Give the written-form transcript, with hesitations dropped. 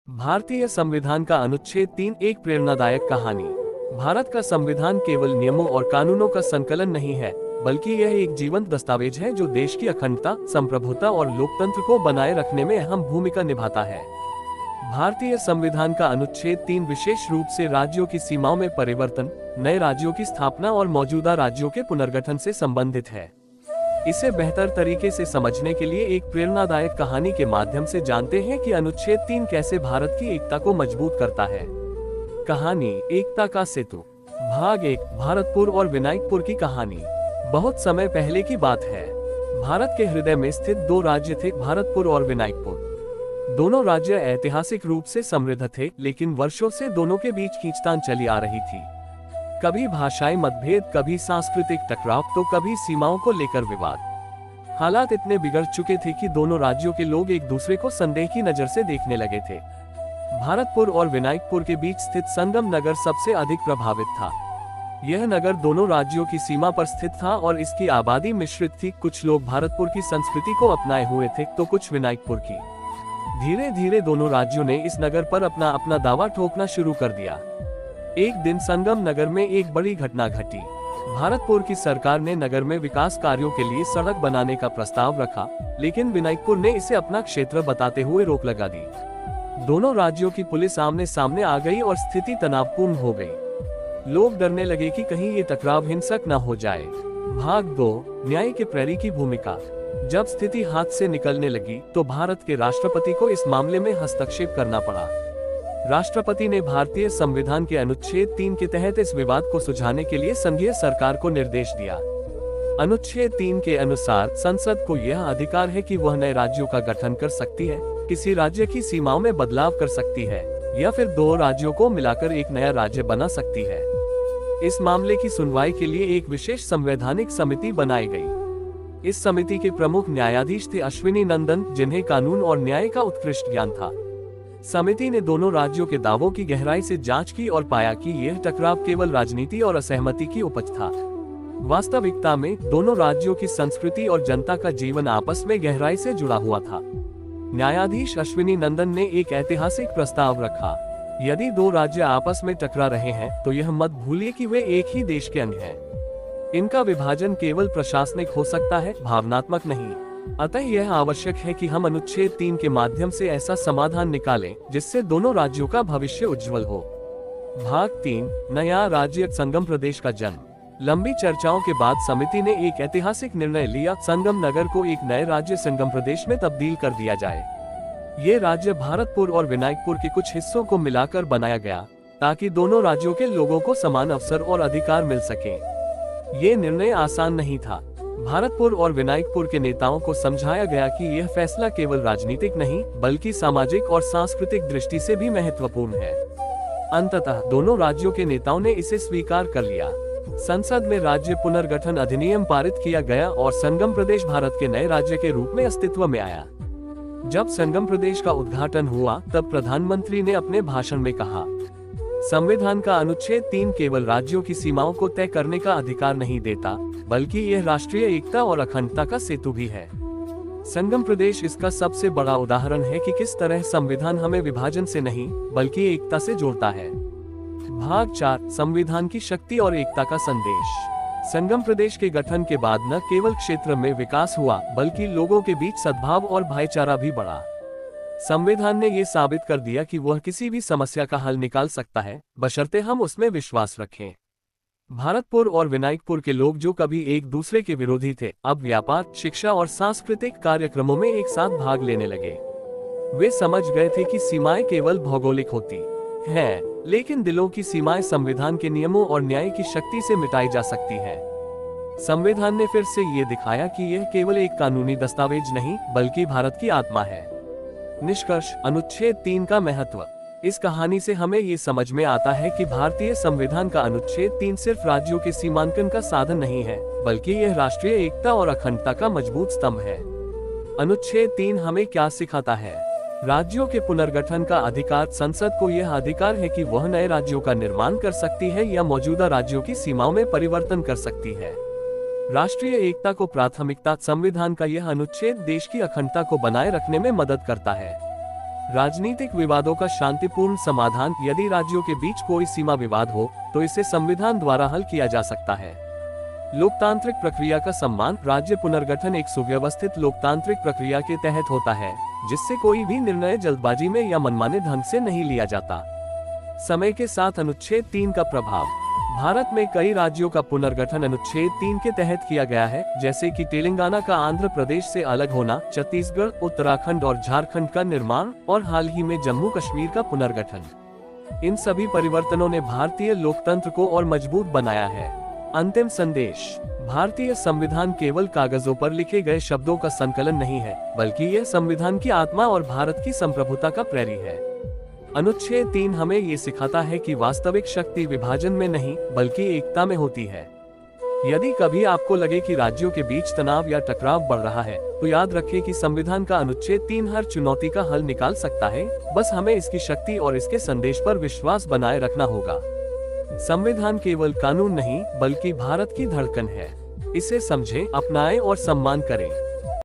भारतीय संविधान का अनुच्छेद 3 एक प्रेरणादायक कहानी। भारत का संविधान केवल नियमों और कानूनों का संकलन नहीं है, बल्कि यह एक जीवंत दस्तावेज है जो देश की अखंडता, संप्रभुता और लोकतंत्र को बनाए रखने में अहम भूमिका निभाता है। भारतीय संविधान का अनुच्छेद 3 विशेष रूप से राज्यों की सीमाओं में परिवर्तन, नए राज्यों की स्थापना और मौजूदा राज्यों के पुनर्गठन से संबंधित है। इसे बेहतर तरीके से समझने के लिए एक प्रेरणादायक कहानी के माध्यम से जानते हैं कि अनुच्छेद 3 कैसे भारत की एकता को मजबूत करता है। कहानी, एकता का सेतु। भाग 1, भारतपुर और विनायकपुर की कहानी। बहुत समय पहले की बात है। भारत के हृदय में स्थित दो राज्य थे, भारतपुर और विनायकपुर। दोनों राज्य ऐतिहासिक रूप से समृद्ध थे, लेकिन वर्षों से दोनों के बीच खींचतान चली आ रही थी। कभी भाषाई मतभेद, कभी सांस्कृतिक टकराव, तो कभी सीमाओं को लेकर विवाद। हालात इतने बिगड़ चुके थे कि दोनों राज्यों के लोग एक दूसरे को संदेह की नजर से देखने लगे थे। भारतपुर और विनायकपुर के बीच स्थित संगम नगर सबसे अधिक प्रभावित था। यह नगर दोनों राज्यों की सीमा पर स्थित था और इसकी आबादी मिश्रित थी। कुछ लोग भारतपुर की संस्कृति को अपनाए हुए थे, तो कुछ विनायकपुर की। धीरे धीरे दोनों राज्यों ने इस नगर पर अपना अपना दावा ठोकना शुरू कर दिया। एक दिन संगम नगर में एक बड़ी घटना घटी। भारतपुर की सरकार ने नगर में विकास कार्यों के लिए सड़क बनाने का प्रस्ताव रखा, लेकिन विनायकपुर ने इसे अपना क्षेत्र बताते हुए रोक लगा दी। दोनों राज्यों की पुलिस आमने सामने आ गई और स्थिति तनावपूर्ण हो गई। लोग डरने लगे कि कहीं ये टकराव हिंसक न हो जाए। भाग 2, न्याय के प्रहरी की भूमिका। जब स्थिति हाथ से निकलने लगी, तो भारत के राष्ट्रपति को इस मामले में हस्तक्षेप करना पड़ा। राष्ट्रपति ने भारतीय संविधान के अनुच्छेद 3 के तहत इस विवाद को सुलझाने के लिए संघीय सरकार को निर्देश दिया। अनुच्छेद 3 के अनुसार संसद को यह अधिकार है कि वह नए राज्यों का गठन कर सकती है, किसी राज्य की सीमाओं में बदलाव कर सकती है, या फिर दो राज्यों को मिलाकर एक नया राज्य बना सकती है। इस मामले की सुनवाई के लिए एक विशेष संवैधानिक समिति बनाई गई। इस समिति के प्रमुख न्यायाधीश थे अश्विनी नंदन, जिन्हें कानून और न्याय का उत्कृष्ट ज्ञान था। समिति ने दोनों राज्यों के दावों की गहराई से जांच की और पाया कि यह टकराव केवल राजनीति और असहमति की उपज था। वास्तविकता में दोनों राज्यों की संस्कृति और जनता का जीवन आपस में गहराई से जुड़ा हुआ था। न्यायाधीश अश्विनी नंदन ने एक ऐतिहासिक प्रस्ताव रखा। यदि दो राज्य आपस में टकरा रहे हैं, तो यह मत भूलिए कि वे एक ही देश के अंग हैं। इनका विभाजन केवल प्रशासनिक हो सकता है, भावनात्मक नहीं। अतः यह आवश्यक है कि हम अनुच्छेद 3 के माध्यम से ऐसा समाधान निकालें जिससे दोनों राज्यों का भविष्य उज्जवल हो। भाग 3, नया राज्य संगम प्रदेश का जन्म। लंबी चर्चाओं के बाद समिति ने एक ऐतिहासिक निर्णय लिया, संगम नगर को एक नए राज्य संगम प्रदेश में तब्दील कर दिया जाए। ये राज्य भारतपुर और विनायकपुर के कुछ हिस्सों को मिलाकर बनाया गया, ताकि दोनों राज्यों के लोगों को समान अवसर और अधिकार मिल सके। ये निर्णय आसान नहीं था। भारतपुर और विनायकपुर के नेताओं को समझाया गया कि यह फैसला केवल राजनीतिक नहीं, बल्कि सामाजिक और सांस्कृतिक दृष्टि से भी महत्वपूर्ण है। अंततः दोनों राज्यों के नेताओं ने इसे स्वीकार कर लिया। संसद में राज्य पुनर्गठन अधिनियम पारित किया गया और संगम प्रदेश भारत के नए राज्य के रूप में अस्तित्व में आया। जब संगम प्रदेश का उद्घाटन हुआ, तब प्रधानमंत्री ने अपने भाषण में कहा, संविधान का अनुच्छेद 3 केवल राज्यों की सीमाओं को तय करने का अधिकार नहीं देता, बल्कि यह राष्ट्रीय एकता और अखंडता का सेतु भी है। संगम प्रदेश इसका सबसे बड़ा उदाहरण है कि किस तरह संविधान हमें विभाजन से नहीं, बल्कि एकता से जोड़ता है। भाग 4, संविधान की शक्ति और एकता का संदेश। संगम प्रदेश के गठन के बाद न केवल क्षेत्र में विकास हुआ, बल्कि लोगों के बीच सद्भाव और भाईचारा भी बढ़ा। संविधान ने ये साबित कर दिया कि वह किसी भी समस्या का हल निकाल सकता है, बशर्ते हम उसमें विश्वास रखें। भारतपुर और विनायकपुर के लोग, जो कभी एक दूसरे के विरोधी थे, अब व्यापार, शिक्षा और सांस्कृतिक कार्यक्रमों में एक साथ भाग लेने लगे। वे समझ गए थे कि सीमाएं केवल भौगोलिक होती हैं, लेकिन दिलों की सीमाएं संविधान के नियमों और न्याय की शक्ति से मिटाई जा सकती है। संविधान ने फिर से ये दिखाया कि यह केवल एक कानूनी दस्तावेज नहीं, बल्कि भारत की आत्मा है। निष्कर्ष, अनुच्छेद 3 का महत्व। इस कहानी से हमें ये समझ में आता है कि भारतीय संविधान का अनुच्छेद 3 सिर्फ राज्यों के सीमांकन का साधन नहीं है, बल्कि यह राष्ट्रीय एकता और अखंडता का मजबूत स्तंभ है। अनुच्छेद 3 हमें क्या सिखाता है? राज्यों के पुनर्गठन का अधिकार। संसद को यह अधिकार है कि वह नए राज्यों का निर्माण कर सकती है या मौजूदा राज्यों की सीमाओं में परिवर्तन कर सकती है। राष्ट्रीय एकता को प्राथमिकता। संविधान का यह अनुच्छेद देश की अखंडता को बनाए रखने में मदद करता है। राजनीतिक विवादों का शांतिपूर्ण समाधान, यदि राज्यों के बीच कोई सीमा विवाद हो तो इसे संविधान द्वारा हल किया जा सकता है। लोकतांत्रिक प्रक्रिया का सम्मान, राज्य पुनर्गठन एक सुव्यवस्थित लोकतांत्रिक प्रक्रिया के तहत होता है, जिससे कोई भी निर्णय जल्दबाजी में या मनमाने ढंग से नहीं लिया जाता। समय के साथ अनुच्छेद 3 का प्रभाव, भारत में कई राज्यों का पुनर्गठन अनुच्छेद 3 के तहत किया गया है, जैसे कि तेलंगाना का आंध्र प्रदेश से अलग होना, छत्तीसगढ़, उत्तराखंड और झारखंड का निर्माण, और हाल ही में जम्मू कश्मीर का पुनर्गठन। इन सभी परिवर्तनों ने भारतीय लोकतंत्र को और मजबूत बनाया है। अंतिम संदेश, भारतीय संविधान केवल कागजों पर लिखे गए शब्दों का संकलन नहीं है, बल्कि यह संविधान की आत्मा और भारत की संप्रभुता का प्रहरी है। अनुच्छेद 3 हमें ये सिखाता है कि वास्तविक शक्ति विभाजन में नहीं, बल्कि एकता में होती है। यदि कभी आपको लगे कि राज्यों के बीच तनाव या टकराव बढ़ रहा है, तो याद रखें कि संविधान का अनुच्छेद 3 हर चुनौती का हल निकाल सकता है। बस हमें इसकी शक्ति और इसके संदेश पर विश्वास बनाए रखना होगा। संविधान केवल कानून नहीं, बल्कि भारत की धड़कन है। इसे समझें, अपनाएं और सम्मान करें।